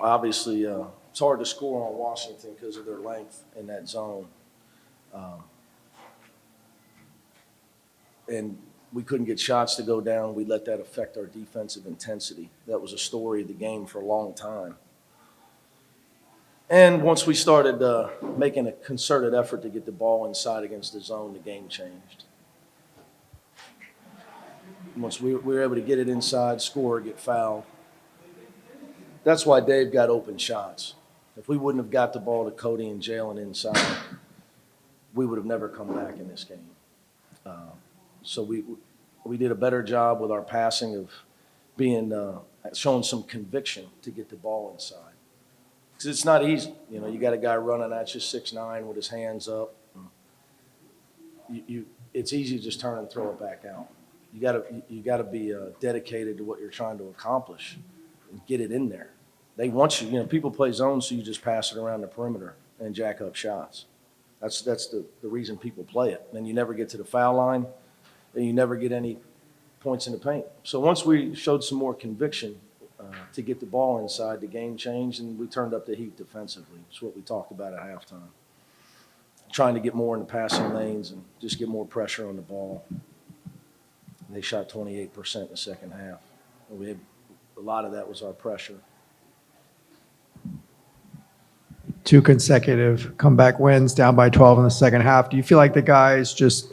obviously, it's hard to score on Washington because of their length in that zone. Um, and we couldn't get shots to go down. We let that affect our defensive intensity. That was a story of the game for a long time. And once we started making a concerted effort to get the ball inside against the zone, the game changed. Once we were able to get it inside, score, get fouled. That's why Dave got open shots. If we wouldn't have got the ball to Cody and Jalen inside, we would have never come back in this game. So we did a better job with our passing of being showing some conviction to get the ball inside. Because it's not easy. You know, you got a guy running at you 6'9" with his hands up. It's easy to just turn and throw it back out. You got to be dedicated to what you're trying to accomplish and get it in there. They want you. You know, people play zone, so you just pass it around the perimeter and jack up shots. That's the reason people play it. Then you never get to the foul line, and you never get any points in the paint. So once we showed some more conviction to get the ball inside, the game changed, and we turned up the heat defensively. It's what we talked about at halftime. Trying to get more in the passing lanes and just get more pressure on the ball. And they shot 28% in the second half. And a lot of that was our pressure. 2 consecutive comeback wins, down by 12 in the second half. Do you feel like the guys just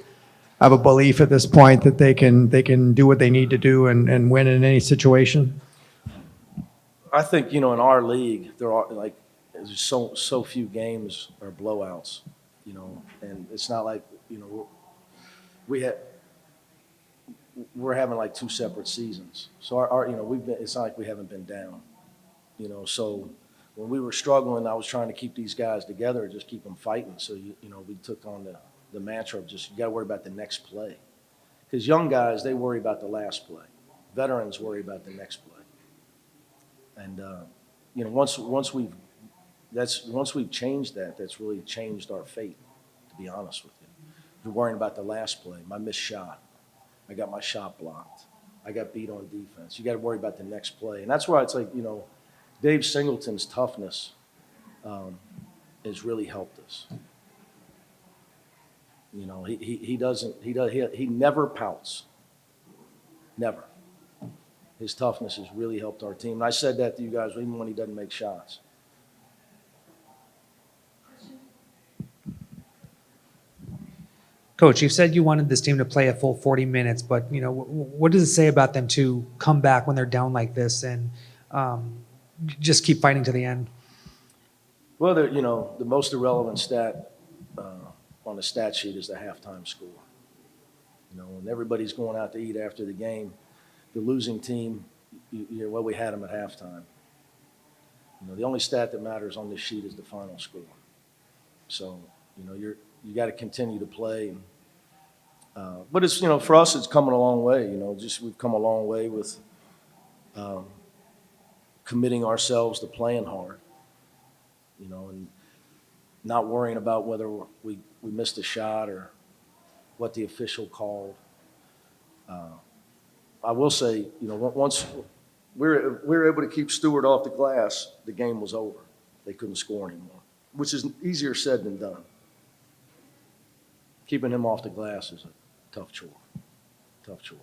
have a belief at this point that they can do what they need to do and win in any situation? I think, you know, in our league, there are there's so few games are blowouts, you know, and it's not like, you know, we're having like 2 separate seasons. So our you know, it's not like we haven't been down, you know. So when we were struggling, I was trying to keep these guys together, just keep them fighting. So you know, we took on the mantra of just, you got to worry about the next play, because young guys, they worry about the last play. Veterans worry about the next play. And you know, once we've changed that, that's really changed our fate, to be honest with you. You're worrying about the last play, my missed shot. I got my shot blocked. I got beat on defense. You got to worry about the next play. And that's why it's like, you know, Dave Singleton's toughness has really helped us. You know, he never pouts. Never. His toughness has really helped our team. And I said that to you guys even when he doesn't make shots. Coach, you've said you wanted this team to play a full 40 minutes, but you know, what does it say about them to come back when they're down like this and just keep fighting to the end? Well, you know, the most irrelevant stat on the stat sheet is the halftime score. You know, when everybody's going out to eat after the game, the losing team, well, we had them at halftime. You know, the only stat that matters on this sheet is the final score. So, you know, you got to continue to play. But it's, you know, for us, it's coming a long way. You know, just we've come a long way with committing ourselves to playing hard. You know, and not worrying about whether we missed a shot or what the official called. I will say, you know, once we were able to keep Stewart off the glass, the game was over. They couldn't score anymore, which is easier said than done. Keeping him off the glass is a tough chore. Tough chore.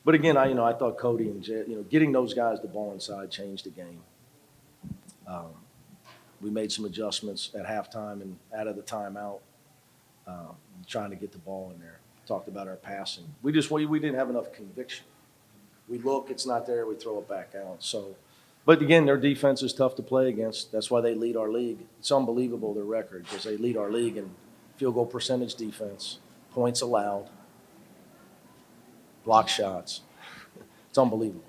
But again, I thought Cody and Jay, you know, getting those guys the ball inside changed the game. We made some adjustments at halftime and out of the timeout, trying to get the ball in there. Talked about our passing. We didn't have enough conviction. We look, it's not there, we throw it back out. So, but again, their defense is tough to play against. That's why they lead our league. It's unbelievable, their record, because they lead our league in field goal percentage defense, points allowed, block shots. It's unbelievable.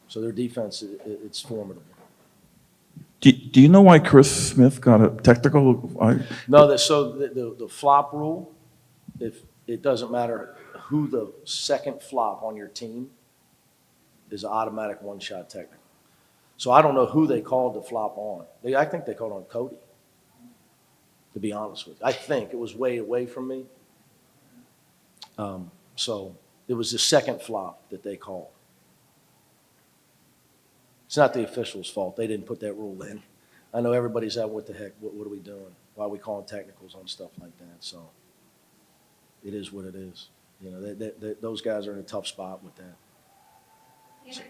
So their defense, it's formidable. Do you know why Chris Smith got a technical? No, the flop rule, if it doesn't matter who the second flop on your team is, an automatic one-shot technical. So I don't know who they called the flop on. I think they called on Cody, to be honest with you. I think it was way away from me. So it was the second flop that they called. It's not the officials' fault. They didn't put that rule in. I know everybody's out, what the heck, what are we doing? Why are we calling technicals on stuff like that? So it is what it is. You know, those guys are in a tough spot with that. Any other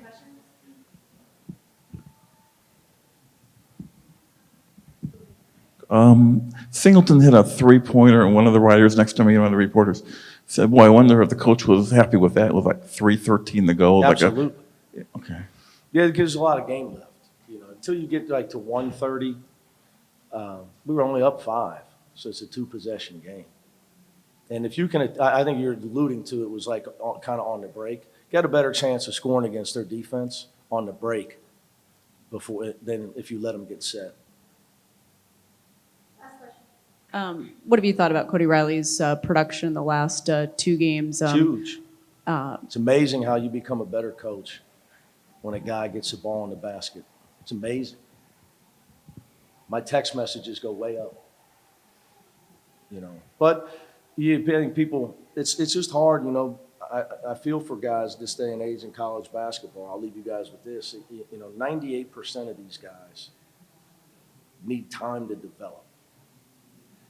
questions? Singleton hit a three-pointer, and one of the writers next to me, one of the reporters, said, boy, I wonder if the coach was happy with that. It was like 3:13 to go. Absolutely. Okay. Yeah, because there's a lot of game left. You know, until you get like to 1:30, we were only up 5, so it's a 2-possession game. And if you can, I think you're alluding to it was like kind of on the break. Got a better chance of scoring against their defense on the break than if you let them get set. Last question. What have you thought about Cody Riley's production in the last 2 games? It's huge. It's amazing how you become a better coach when a guy gets the ball in the basket. It's amazing. My text messages go way up. You know, but I think people, it's just hard. You know, I feel for guys this day and age in college basketball. I'll leave you guys with this. You know, 98% of these guys need time to develop,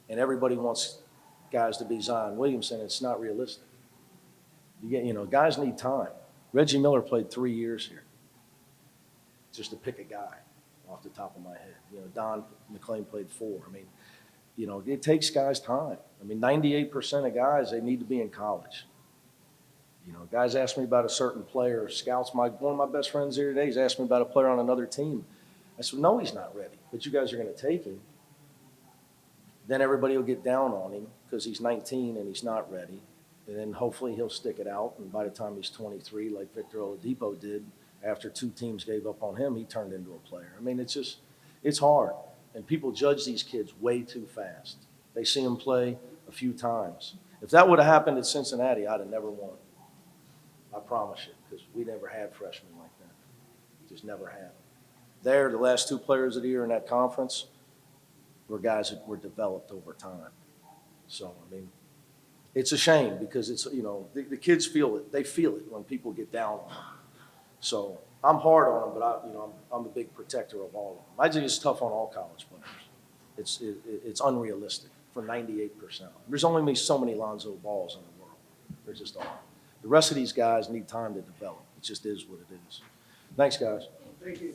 and everybody wants guys to be Zion Williamson. It's not realistic. You know, guys need time. Reggie Miller played 3 years here, just to pick a guy off the top of my head. You know, Don McClain played 4. I mean, you know, it takes guys time. I mean, 98% of guys, they need to be in college. You know, guys ask me about a certain player. Scouts, one of my best friends here today, he's asked me about a player on another team. I said, no, he's not ready, but you guys are going to take him. Then everybody will get down on him because he's 19 and he's not ready. And then hopefully he'll stick it out. And by the time he's 23, like Victor Oladipo did, after 2 teams gave up on him, he turned into a player. I mean, it's hard. And people judge these kids way too fast. They see them play a few times. If that would have happened at Cincinnati, I'd have never won. I promise you, because we never had freshmen like that. Just never had. There, the last 2 players of the year in that conference were guys that were developed over time. So, I mean, it's a shame because it's, you know, the kids feel it. They feel it when people get down on them. So I'm hard on them, but I'm a big protector of all of them. I think it's tough on all college players. It's unrealistic for 98%. There's only so many Lonzo Balls in the world. There just are. The rest of these guys need time to develop. It just is what it is. Thanks, guys. Thank you.